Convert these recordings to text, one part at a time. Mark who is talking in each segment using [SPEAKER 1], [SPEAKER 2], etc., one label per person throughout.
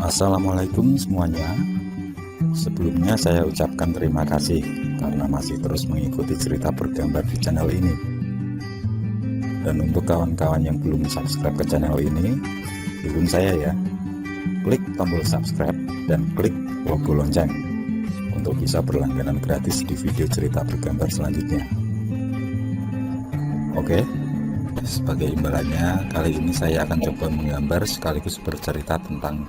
[SPEAKER 1] Assalamualaikum semuanya. Sebelumnya saya ucapkan terima kasih karena masih terus mengikuti cerita bergambar di channel ini. Dan untuk kawan-kawan yang belum subscribe ke channel ini, dukung saya ya. Klik tombol subscribe dan klik logo lonceng untuk bisa berlangganan gratis di video cerita bergambar selanjutnya. Oke, sebagai imbalannya kali ini saya akan coba menggambar sekaligus bercerita tentang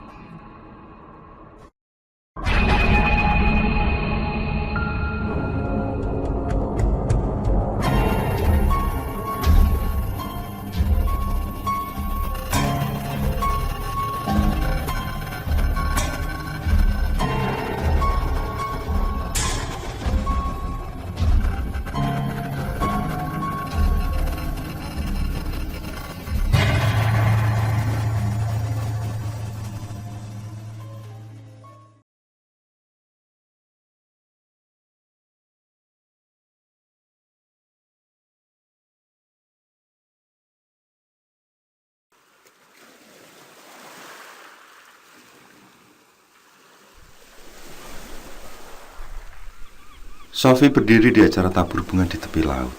[SPEAKER 2] Sophie berdiri di acara tabur bunga di tepi laut,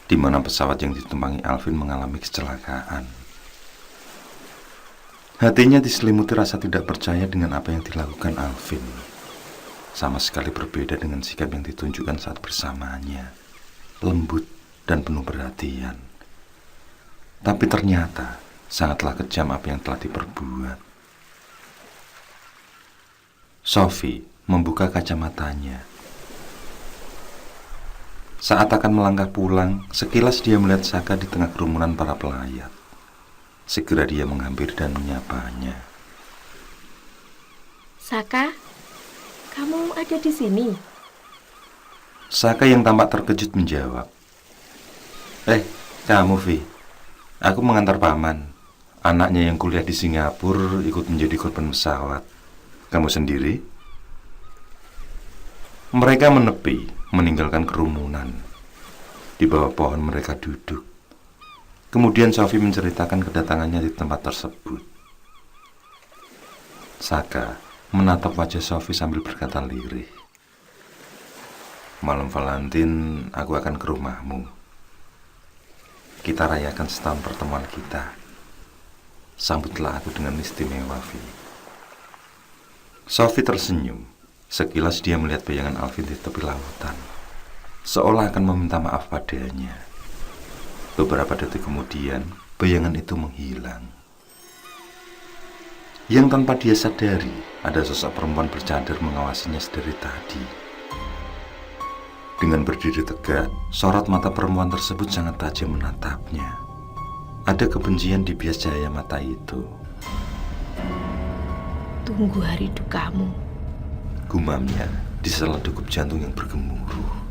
[SPEAKER 2] di mana pesawat yang ditumpangi Alvin mengalami kecelakaan. Hatinya diselimuti rasa tidak percaya dengan apa yang dilakukan Alvin. Sama sekali berbeda dengan sikap yang ditunjukkan saat bersamanya, lembut dan penuh perhatian. Tapi ternyata sangatlah kejam apa yang telah diperbuat. Sophie membuka kacamatanya. Saat akan melangkah pulang, sekilas dia melihat Saka di tengah kerumunan para pelayat. Segera dia menghampiri dan menyapanya.
[SPEAKER 3] Saka, kamu ada di sini?
[SPEAKER 2] Saka yang tampak terkejut menjawab, kamu Vi, aku mengantar paman. Anaknya yang kuliah di Singapura ikut menjadi korban pesawat. Kamu sendiri? Mereka menepi, meninggalkan kerumunan. Di bawah pohon mereka duduk. Kemudian Sophie menceritakan kedatangannya di tempat tersebut. Saka menatap wajah Sophie sambil berkata lirih, "Malam Valentine aku akan ke rumahmu. Kita rayakan setahun pertemuan kita. Sambutlah aku dengan istimewa, Vi." Sophie tersenyum. Sekilas dia melihat bayangan Alvin di tepi lautan, seolah akan meminta maaf padanya. Beberapa detik kemudian, bayangan itu menghilang. Yang tanpa dia sadari, ada sosok perempuan bercadar mengawasinya sedari tadi. Dengan berdiri tegak, sorot mata perempuan tersebut sangat tajam menatapnya. Ada kebencian di bias cahaya mata itu.
[SPEAKER 3] Tunggu hari dukamu,
[SPEAKER 2] Gumamnya di sela degup jantung yang bergemuruh.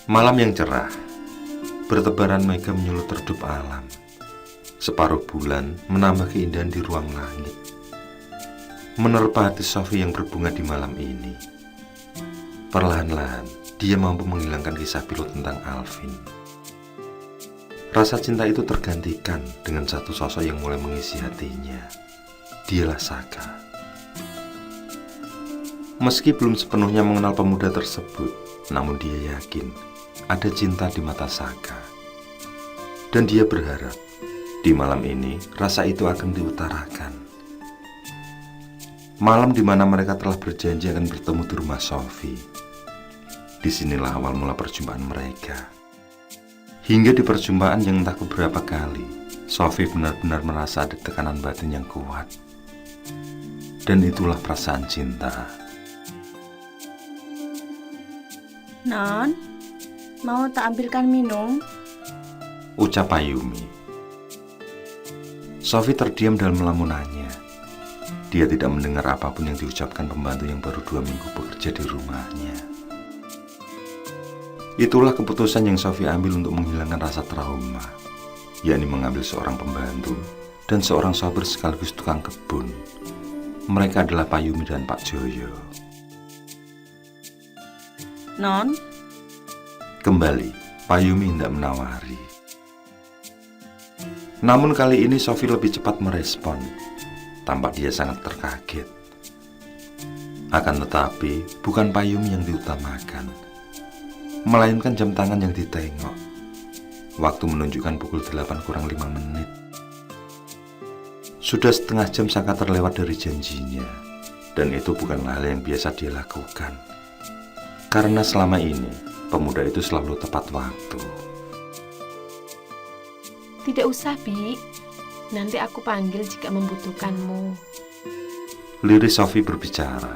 [SPEAKER 2] Malam yang cerah, bertebaran mega menyulut redup alam. Separuh bulan menambah keindahan di ruang langit, menerpa hati Sophie yang berbunga di malam ini. Perlahan-lahan dia mampu menghilangkan kisah pilu tentang Alvin. Rasa cinta itu tergantikan dengan satu sosok yang mulai mengisi hatinya. Dialah Saka. Meski belum sepenuhnya mengenal pemuda tersebut, namun dia yakin ada cinta di mata Saka. Dan dia berharap di malam ini rasa itu akan diutarakan. Malam di mana mereka telah berjanji akan bertemu di rumah Sophie. Disinilah awal mula perjumpaan mereka. Hingga di perjumpaan yang entah keberapa kali, Sophie benar-benar merasa ada tekanan batin yang kuat. Dan itulah perasaan cinta.
[SPEAKER 3] Non, mau tak ambilkan minum?
[SPEAKER 2] Ucap Ayumi. Sophie terdiam dalam lamunannya. Dia tidak mendengar apapun yang diucapkan pembantu yang baru 2 minggu bekerja di rumahnya. Itulah keputusan yang Sophie ambil untuk menghilangkan rasa trauma, yakni mengambil seorang pembantu dan seorang sopir sekaligus tukang kebun. Mereka adalah Pak Yumi dan Pak Joyo.
[SPEAKER 4] Non,
[SPEAKER 2] Kembali, Pak Yumi hendak menawari. Namun kali ini Sophie lebih cepat merespon. Tampak dia sangat terkaget. Akan tetapi, bukan Pak Yumi yang diutamakan, melainkan jam tangan yang ditengok. Waktu menunjukkan pukul 8:05. Sudah setengah jam Saka terlewat dari janjinya, dan itu bukanlah hal yang biasa dia lakukan. Karena selama ini, pemuda itu selalu tepat waktu.
[SPEAKER 3] Tidak usah, Bi. Nanti aku panggil jika membutuhkanmu.
[SPEAKER 2] Liris Sophie berbicara.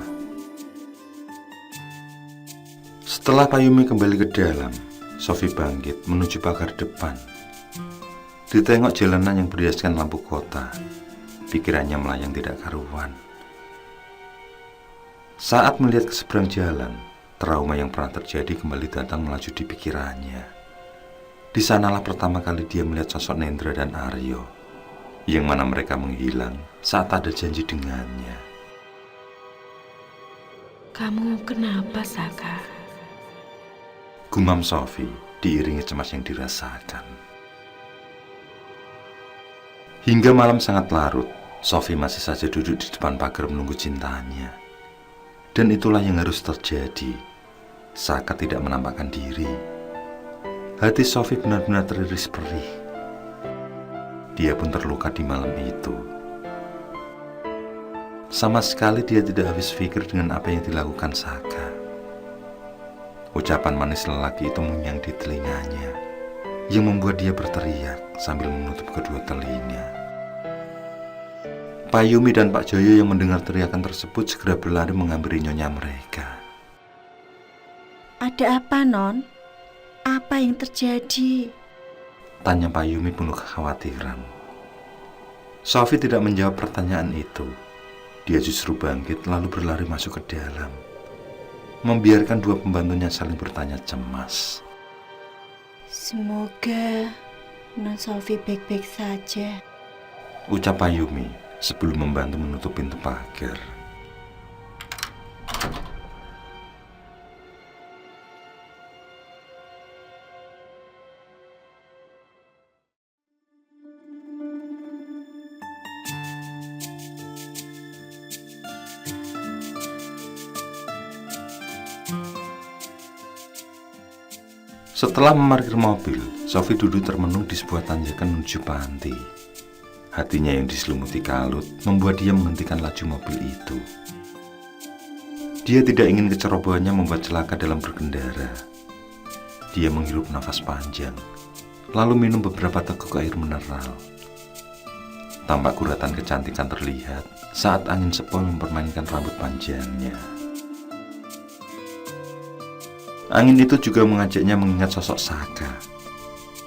[SPEAKER 2] Setelah Pak Yumi kembali ke dalam, Sophie bangkit menuju pagar depan. Ditengok jalanan yang berhiaskan lampu kota, pikirannya melayang tidak karuan. Saat melihat ke seberang jalan, trauma yang pernah terjadi kembali datang melaju di pikirannya. Di sanalah pertama kali dia melihat sosok Nendra dan Aryo, yang mana mereka menghilang saat ada janji dengannya.
[SPEAKER 3] Kamu kenapa, Saka?
[SPEAKER 2] Gumam Sophie diiringi cemas yang dirasakan. Hingga malam sangat larut, Sophie masih saja duduk di depan pagar menunggu cintanya. Dan itulah yang harus terjadi. Saka tidak menampakkan diri. Hati Sophie benar-benar teriris perih. Dia pun terluka di malam itu. Sama sekali dia tidak habis pikir dengan apa yang dilakukan Saka. Ucapan manis lelaki itu mengunyah di telinganya, yang membuat dia berteriak sambil menutup kedua telinga. Pak Yumi dan Pak Joyo yang mendengar teriakan tersebut segera berlari menghampiri nyonya mereka.
[SPEAKER 4] ada apa, Non? Apa yang terjadi?
[SPEAKER 2] Tanya Pak Yumi penuh kekhawatiran. Sophie tidak menjawab pertanyaan itu. Dia justru bangkit lalu berlari masuk ke dalam, membiarkan dua pembantunya saling bertanya cemas.
[SPEAKER 4] Semoga Non Sophie baik-baik saja.
[SPEAKER 2] Ucap Pak Yumi sebelum membantu menutup pintu pagar. Setelah memarkir mobil, Sophie duduk termenung di sebuah tanjakan menuju panti. Hatinya yang diselumuti kalut membuat dia menghentikan laju mobil itu. Dia tidak ingin kecerobohannya membuat celaka dalam berkendara. Dia menghirup nafas panjang, lalu minum beberapa teguk air mineral. Tampak guratan kecantikan terlihat saat angin sepoi mempermainkan rambut panjangnya. Angin itu juga mengajaknya mengingat sosok Saka.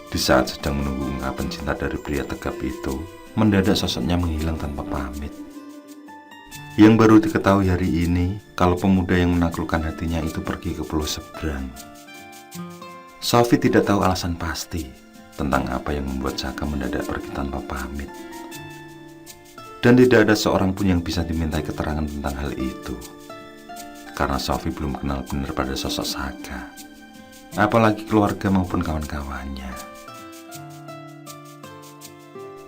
[SPEAKER 2] Di saat sedang menunggu ungkapan cinta dari pria tegap itu, mendadak sosoknya menghilang tanpa pamit. Yang baru diketahui hari ini, kalau pemuda yang menaklukkan hatinya itu pergi ke pulau seberang. Sophie tidak tahu alasan pasti tentang apa yang membuat Saka mendadak pergi tanpa pamit. Dan tidak ada seorang pun yang bisa dimintai keterangan tentang hal itu. Karena Sophie belum kenal benar pada sosok Saka, apalagi keluarga maupun kawan-kawannya.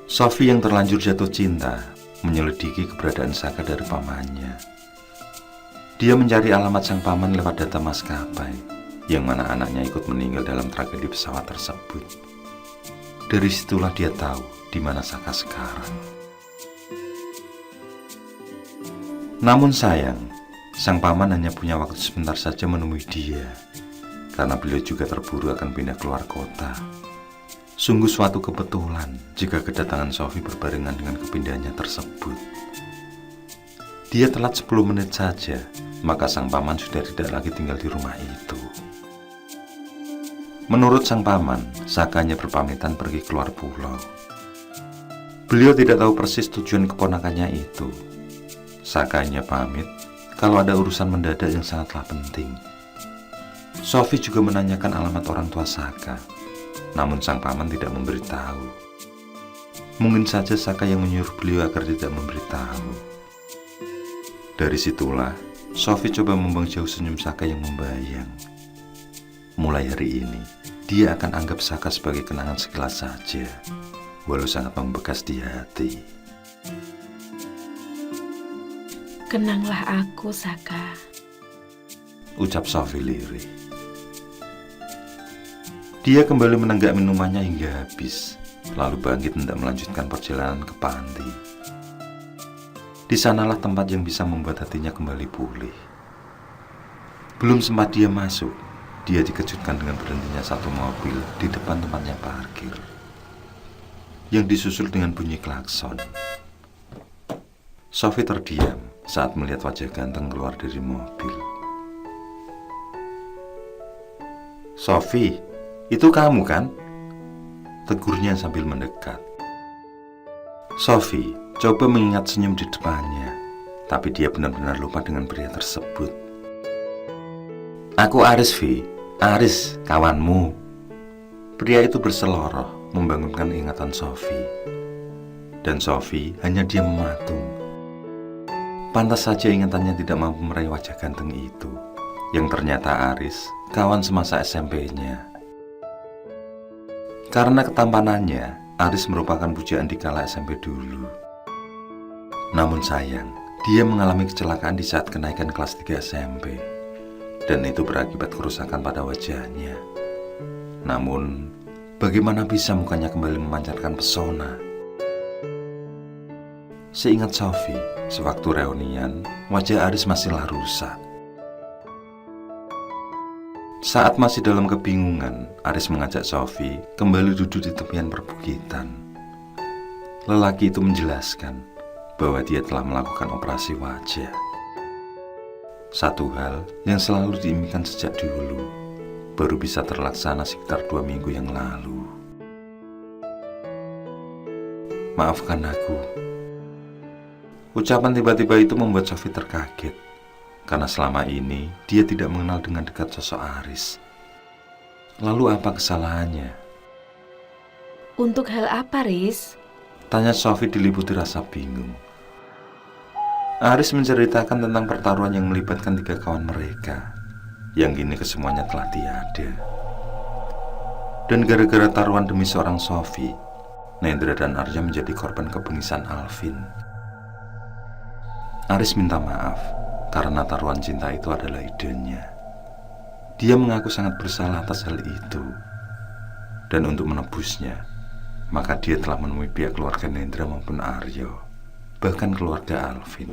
[SPEAKER 2] Sophie yang terlanjur jatuh cinta menyelidiki keberadaan Saka dari pamannya. Dia mencari alamat sang paman lewat data maskapai, yang mana anaknya ikut meninggal dalam tragedi pesawat tersebut. Dari situlah dia tahu di mana Saka sekarang. Namun sayang, sang paman hanya punya waktu sebentar saja menemui dia, karena beliau juga terburu akan pindah keluar kota. Sungguh suatu kebetulan jika kedatangan Sophie berbarengan dengan kepindahannya tersebut. Dia telat 10 menit saja, maka sang paman sudah tidak lagi tinggal di rumah itu. Menurut sang paman, Saka hanya berpamitan pergi keluar pulau. Beliau tidak tahu persis tujuan keponakannya itu. Saka hanya pamit kalau ada urusan mendadak yang sangatlah penting. Sophie juga menanyakan alamat orang tua Saka, namun sang paman tidak memberitahu. Mungkin saja Saka yang menyuruh beliau agar tidak memberitahu. Dari situlah, Sophie coba membuang jauh senyum Saka yang membayang. Mulai hari ini, dia akan anggap Saka sebagai kenangan sekilas saja, walau sangat membekas di hati.
[SPEAKER 3] Kenanglah aku, Saka.
[SPEAKER 2] Ucap Sophie lirih. Dia kembali menenggak minumannya hingga habis, lalu bangkit hendak melanjutkan perjalanan ke panti. Di sanalah tempat yang bisa membuat hatinya kembali pulih. Belum sempat dia masuk, dia dikejutkan dengan berhentinya satu mobil di depan tempatnya parkir, yang disusul dengan bunyi klakson. Sophie terdiam saat melihat wajah ganteng keluar dari mobil. "Sophie, itu kamu kan?" tegurnya sambil mendekat. Sophie coba mengingat senyum di depannya, tapi dia benar-benar lupa dengan pria tersebut. "Aku Aris, Vi. Aris, kawanmu." Pria itu berseloroh membangunkan ingatan Sophie. Dan Sophie hanya diam mematung. Pantas saja ingatannya tidak mampu meraih wajah ganteng itu, yang ternyata Aris, kawan semasa SMP-nya. Karena ketampanannya, Aris merupakan pujaan di kala SMP dulu. Namun sayang, dia mengalami kecelakaan di saat kenaikan kelas 3 SMP. Dan itu berakibat kerusakan pada wajahnya. Namun, bagaimana bisa mukanya kembali memancarkan pesona? Seingat Sophie, sewaktu reunian, wajah Aris masihlah rusak. Saat masih dalam kebingungan, Aris mengajak Sophie kembali duduk di tepian perbukitan. Lelaki itu menjelaskan bahwa dia telah melakukan operasi wajah. Satu hal yang selalu diimpikan sejak dulu, baru bisa terlaksana sekitar 2 minggu yang lalu. "Maafkan aku." Ucapan tiba-tiba itu membuat Sophie terkaget, karena selama ini dia tidak mengenal dengan dekat sosok Aris. Lalu apa kesalahannya?
[SPEAKER 3] Untuk hal apa, Riz?
[SPEAKER 2] Tanya Sophie diliputi rasa bingung. Aris menceritakan tentang pertaruhan yang melibatkan 3 kawan mereka, yang kini kesemuanya telah tiada. Dan gara-gara taruhan demi seorang Sophie, Nendra dan Arya menjadi korban kebengisan Alvin. Aris minta maaf karena taruhan cinta itu adalah idenya. Dia mengaku sangat bersalah atas hal itu. Dan untuk menebusnya, maka dia telah menemui pihak keluarga Nendra maupun Aryo, bahkan keluarga Alvin.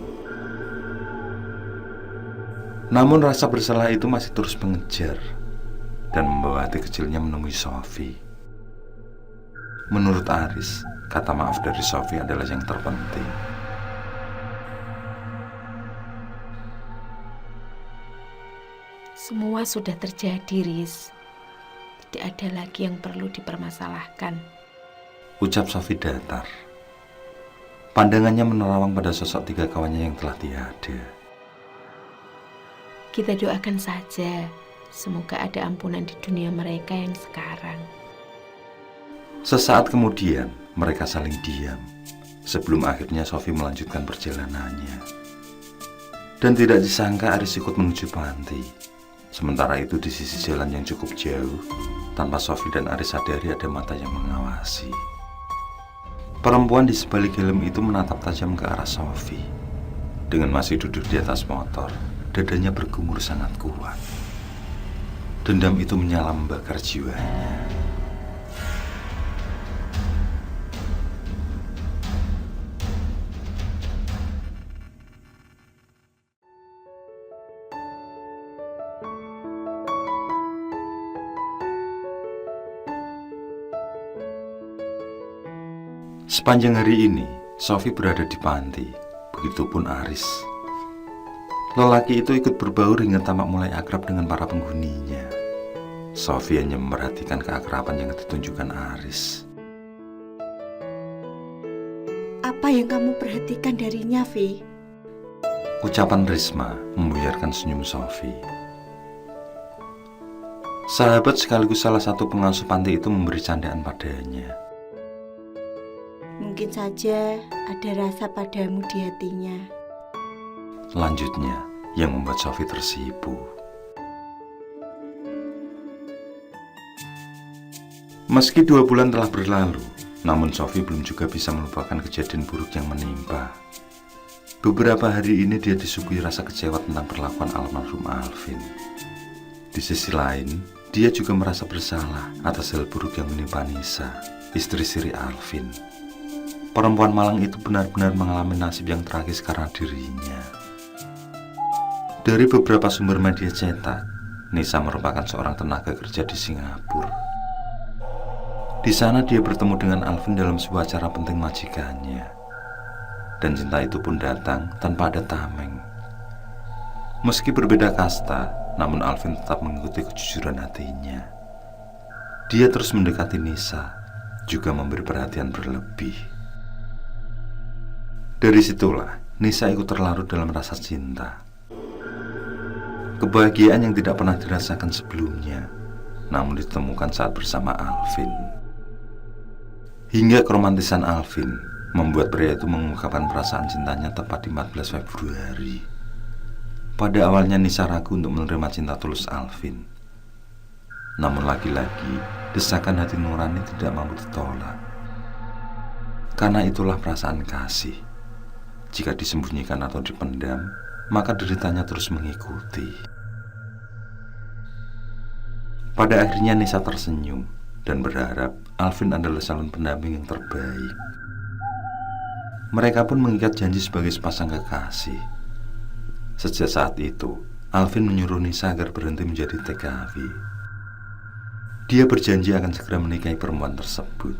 [SPEAKER 2] Namun rasa bersalah itu masih terus mengejar dan membawa hati kecilnya menemui Sophie. Menurut Aris, kata maaf dari Sophie adalah yang terpenting.
[SPEAKER 3] Semua sudah terjadi, Riz. Tidak ada lagi yang perlu dipermasalahkan.
[SPEAKER 2] Ucap Sophie datar. Pandangannya menerawang pada sosok 3 kawannya yang telah tiada.
[SPEAKER 3] Kita doakan saja, semoga ada ampunan di dunia mereka yang sekarang.
[SPEAKER 2] Sesaat kemudian, mereka saling diam, sebelum akhirnya Sophie melanjutkan perjalanannya. Dan tidak disangka Aris ikut menuju panti. Sementara itu di sisi jalan yang cukup jauh, tanpa Sophie dan Aris sadari ada mata yang mengawasi. Perempuan di sebalik helm itu menatap tajam ke arah Sophie. Dengan masih duduk di atas motor, dadanya bergumur sangat kuat. Dendam itu menyala membakar jiwanya. Sepanjang hari ini, Sophie berada di panti, begitupun Aris. Lelaki itu ikut berbaur hingga tamak mulai akrab dengan para penghuninya. Sophie hanya memperhatikan keakraban yang ditunjukkan Aris.
[SPEAKER 4] Apa yang kamu perhatikan darinya, Vi?
[SPEAKER 2] Ucapan Risma membuyarkan senyum Sophie. Sahabat sekaligus salah satu pengasuh panti itu memberi candaan padanya.
[SPEAKER 4] Mungkin saja ada rasa padamu di hatinya.
[SPEAKER 2] Lanjutnya, yang membuat Sophie tersipu. Meski 2 bulan telah berlalu, namun Sophie belum juga bisa melupakan kejadian buruk yang menimpa. Beberapa hari ini dia disuguhi rasa kecewa tentang perlakuan almarhum Alvin. Di sisi lain, dia juga merasa bersalah atas hal buruk yang menimpa Nisa, istri siri Alvin. Perempuan malang itu benar-benar mengalami nasib yang tragis karena dirinya. Dari beberapa sumber media cetak, Nisa merupakan seorang tenaga kerja di Singapura. Di sana dia bertemu dengan Alvin dalam sebuah acara penting majikannya. Dan cinta itu pun datang tanpa ada tameng. Meski berbeda kasta, namun Alvin tetap mengikuti kejujuran hatinya. Dia terus mendekati Nisa, juga memberi perhatian berlebih. Dari situlah Nisa ikut terlarut dalam rasa cinta. Kebahagiaan yang tidak pernah dirasakan sebelumnya, namun ditemukan saat bersama Alvin. Hingga keromantisan Alvin membuat pria itu mengungkapkan perasaan cintanya tepat di 14 Februari. Pada awalnya Nisa ragu untuk menerima cinta tulus Alvin. Namun lagi-lagi desakan hati nurani tidak mampu ditolak. Karena itulah perasaan kasih. Jika disembunyikan atau dipendam, maka deritanya terus mengikuti. Pada akhirnya Nisa tersenyum dan berharap Alvin adalah calon pendamping yang terbaik. Mereka pun mengikat janji sebagai sepasang kekasih. Sejak saat itu, Alvin menyuruh Nisa agar berhenti menjadi TKW. Dia berjanji akan segera menikahi perempuan tersebut.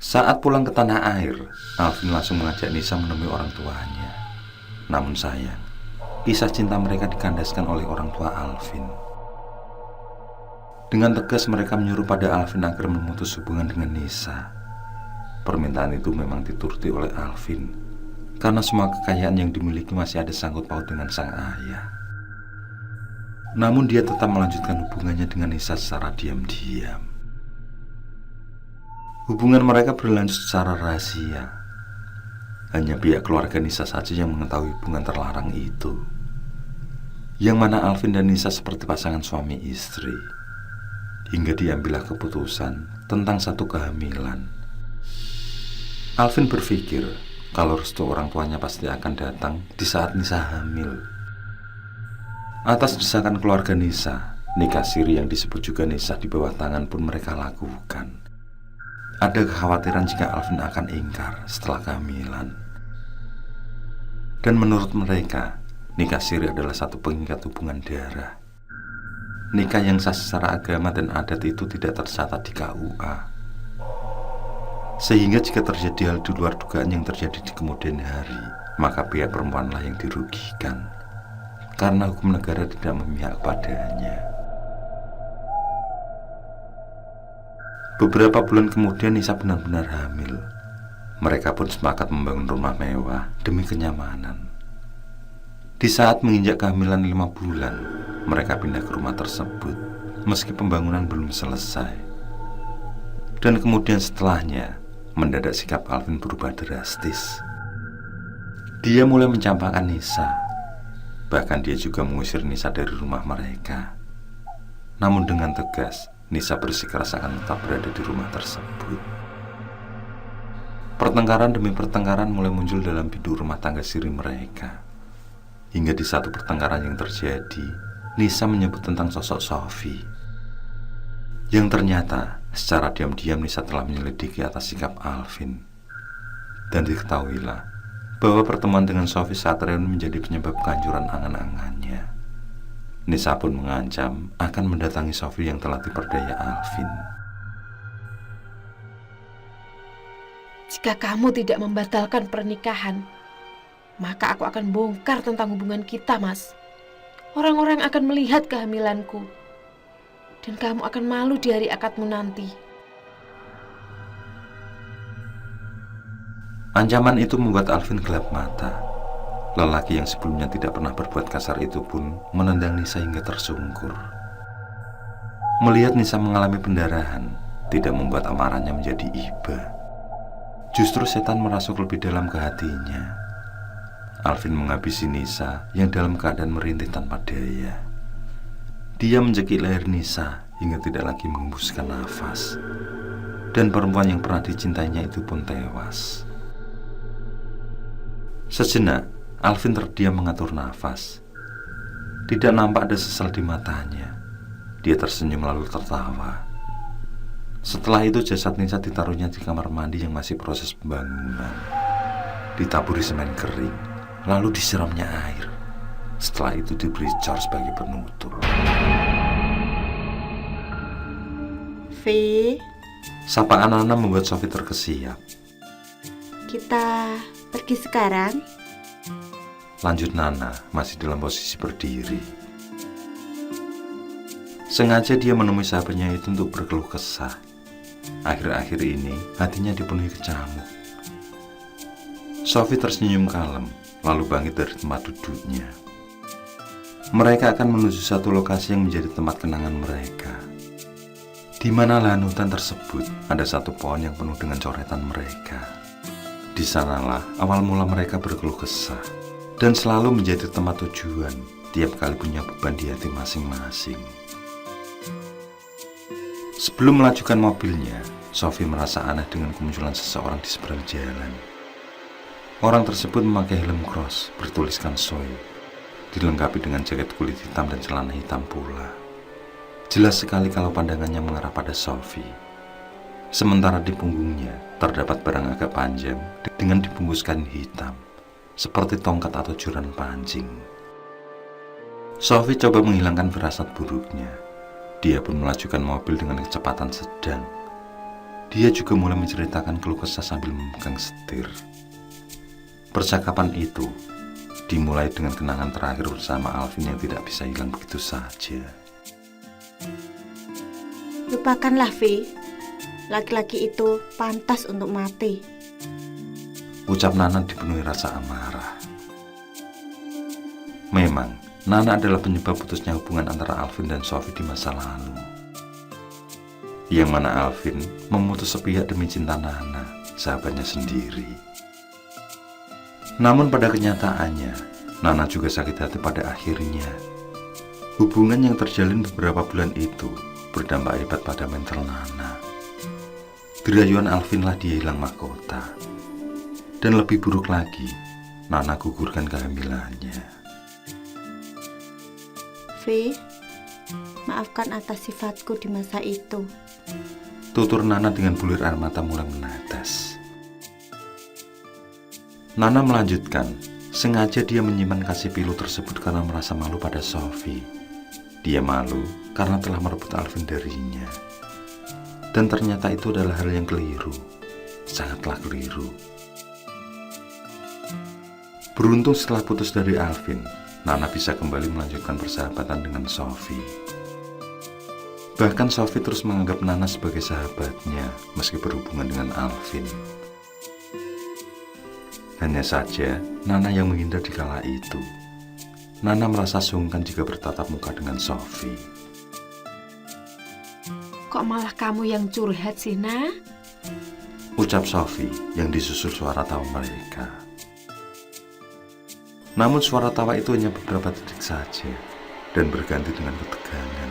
[SPEAKER 2] Saat pulang ke tanah air, Alvin langsung mengajak Nisa menemui orang tuanya. Namun sayang, kisah cinta mereka dikandaskan oleh orang tua Alvin. Dengan tegas mereka menyuruh pada Alvin agar memutus hubungan dengan Nisa. Permintaan itu memang dituruti oleh Alvin, karena semua kekayaan yang dimiliki masih ada sangkut paut dengan sang ayah. Namun dia tetap melanjutkan hubungannya dengan Nisa secara diam-diam. Hubungan mereka berlanjut secara rahasia. Hanya pihak keluarga Nisa saja yang mengetahui hubungan terlarang itu, yang mana Alvin dan Nisa seperti pasangan suami istri. Hingga diambillah keputusan tentang satu kehamilan. Alvin berpikir kalau restu orang tuanya pasti akan datang di saat Nisa hamil. Atas desakan keluarga Nisa, nikah siri yang disebut juga Nisa di bawah tangan pun mereka lakukan. Ada kekhawatiran jika Alvin akan ingkar setelah kehamilan. Dan menurut mereka, nikah siri adalah satu pengikat hubungan darah. Nikah yang sah secara agama dan adat itu tidak tercatat di KUA. Sehingga jika terjadi hal di luar dugaan yang terjadi di kemudian hari, maka pihak perempuanlah yang dirugikan, karena hukum negara tidak memihak padanya. Beberapa bulan kemudian Nisa benar-benar hamil. Mereka pun sepakat membangun rumah mewah demi kenyamanan. Di saat menginjak kehamilan 5 bulan, mereka pindah ke rumah tersebut, meski pembangunan belum selesai. Dan kemudian setelahnya, mendadak sikap Alvin berubah drastis. Dia mulai mencampakkan Nisa. Bahkan dia juga mengusir Nisa dari rumah mereka. Namun dengan tegas, Nisa bersikeras akan tetap berada di rumah tersebut. Pertengkaran demi pertengkaran mulai muncul dalam bidu rumah tangga siri mereka. Hingga di satu pertengkaran yang terjadi, Nisa menyebut tentang sosok Sophie. Yang ternyata secara diam-diam Nisa telah menyelidiki atas sikap Alvin. Dan diketahuilah bahwa pertemuan dengan Sophie saat reuni menjadi penyebab kehancuran angan-angannya. Nisa pun mengancam akan mendatangi Sophie yang telah diperdaya Alvin.
[SPEAKER 3] Jika kamu tidak membatalkan pernikahan, maka aku akan bongkar tentang hubungan kita, Mas. Orang-orang akan melihat kehamilanku, dan kamu akan malu di hari akadmu nanti.
[SPEAKER 2] Ancaman itu membuat Alvin gelap mata. Lelaki yang sebelumnya tidak pernah berbuat kasar itu pun menendang Nisa hingga tersungkur. Melihat Nisa mengalami pendarahan tidak membuat amarahnya menjadi iba. Justru setan merasuk lebih dalam ke hatinya. Alvin menghabisi Nisa yang dalam keadaan merintih tanpa daya. Dia mencekik leher Nisa hingga tidak lagi menghembuskan nafas. Dan perempuan yang pernah dicintainya itu pun tewas. Sejenak, Alvin terdiam mengatur nafas. Tidak nampak ada sesal di matanya. Dia tersenyum lalu tertawa. Setelah itu jasad Nisa ditaruhnya di kamar mandi yang masih proses pembangunan. Ditaburi semen kering, lalu disiramnya air. Setelah itu diberi cor sebagai penutup.
[SPEAKER 4] V,
[SPEAKER 2] Sapaan Nana membuat Sophie terkesiap.
[SPEAKER 4] kita pergi sekarang?
[SPEAKER 2] Lanjut Nana, masih dalam posisi berdiri. Sengaja dia menemui sahabatnya itu untuk berkeluh kesah. Akhir-akhir ini hatinya dipenuhi kecamuk. Sophie tersenyum kalem, lalu bangkit dari tempat duduknya. Mereka akan menuju satu lokasi yang menjadi tempat kenangan mereka. Di mana lahan hutan tersebut ada satu pohon yang penuh dengan coretan mereka. Di sanalah awal mula mereka berkeluh kesah dan selalu menjadi tempat tujuan tiap kali punya beban di hati masing-masing. Sebelum melajukan mobilnya, Sophie merasa aneh dengan kemunculan seseorang di seberang jalan. Orang tersebut memakai helm cross bertuliskan Soy, dilengkapi dengan jaket kulit hitam dan celana hitam pula. Jelas sekali kalau pandangannya mengarah pada Sophie. Sementara di punggungnya terdapat barang agak panjang dengan dibungkus kain hitam, seperti tongkat atau joran pancing. Sophie coba menghilangkan firasat buruknya. Dia pun melajukan mobil dengan kecepatan sedang. Dia juga mulai menceritakan keluh kesah sambil memegang setir. Percakapan itu dimulai dengan kenangan terakhir bersama Alvin yang tidak bisa hilang begitu saja.
[SPEAKER 4] Lupakanlah, V. Laki-laki itu pantas untuk mati.
[SPEAKER 2] Ucap Nana dipenuhi rasa amarah. Memang, Nana adalah penyebab putusnya hubungan antara Alvin dan Sophie di masa lalu. Yang mana Alvin memutus sepihak demi cinta Nana, sahabatnya sendiri. Namun pada kenyataannya, Nana juga sakit hati pada akhirnya. Hubungan yang terjalin beberapa bulan itu berdampak hebat pada mental Nana. Di rayuan Alvin lah dia hilang mahkota. Dan lebih buruk lagi, Nana gugurkan kehamilannya.
[SPEAKER 4] V, maafkan atas sifatku di masa itu.
[SPEAKER 2] Tutur Nana dengan bulir air mata mulai menetes. Nana melanjutkan, sengaja dia menyimpan kasih pilu tersebut karena merasa malu pada Sophie. Dia malu karena telah merebut Alvin darinya. Dan ternyata itu adalah hal yang keliru, sangatlah keliru. Beruntung setelah putus dari Alvin, Nana bisa kembali melanjutkan persahabatan dengan Sophie. Bahkan Sophie terus menganggap Nana sebagai sahabatnya meski berhubungan dengan Alvin. Hanya saja Nana yang menghindar di kala itu. Nana merasa sungkan jika bertatap muka dengan Sophie.
[SPEAKER 3] Kok malah kamu yang curhat sih, Nah?
[SPEAKER 2] Ucap Sophie yang disusul suara tawa mereka. Namun suara tawa itu hanya beberapa detik saja dan berganti dengan ketegangan.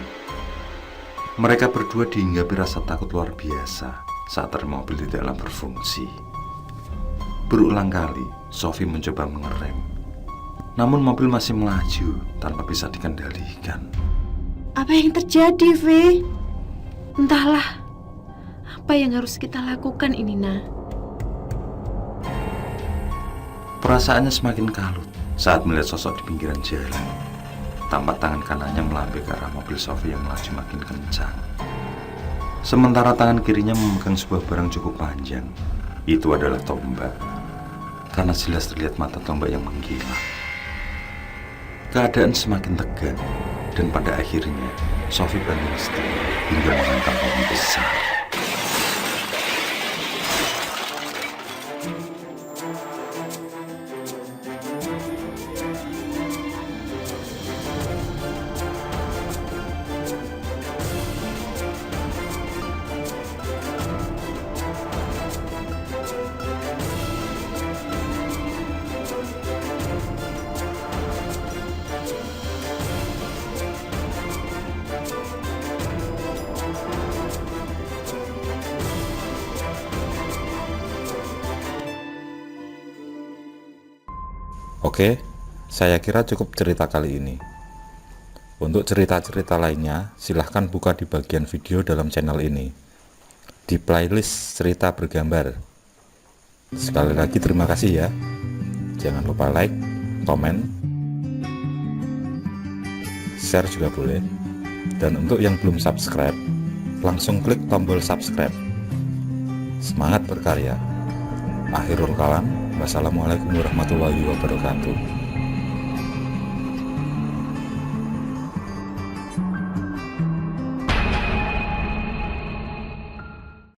[SPEAKER 2] Mereka berdua dihinggapi rasa takut luar biasa saat rem mobil tidaklah berfungsi. Berulang kali Sophie mencoba mengerem, namun mobil masih melaju tanpa bisa dikendalikan.
[SPEAKER 4] Apa yang terjadi, V?
[SPEAKER 3] Entahlah, apa yang harus kita lakukan ini, Nah?
[SPEAKER 2] Perasaannya semakin kalut saat melihat sosok di pinggiran jalan. Tampak tangan kanannya melambai ke arah mobil Sophie yang melaju makin kencang. Sementara tangan kirinya memegang sebuah barang cukup panjang. Itu adalah tombak. Karena jelas terlihat mata tombak yang menggilak. Keadaan semakin tegang, dan pada akhirnya Sophie banting setir hingga menghantam pohon besar.
[SPEAKER 1] Oke, saya kira cukup cerita kali ini. Untuk cerita-cerita lainnya, silahkan buka di bagian video dalam channel ini, di playlist cerita bergambar. Sekali lagi terima kasih ya. Jangan lupa like, komen, share juga boleh. Dan untuk yang belum subscribe, langsung klik tombol subscribe. Semangat berkarya. Akhirul kalam, wassalamualaikum warahmatullahi wabarakatuh.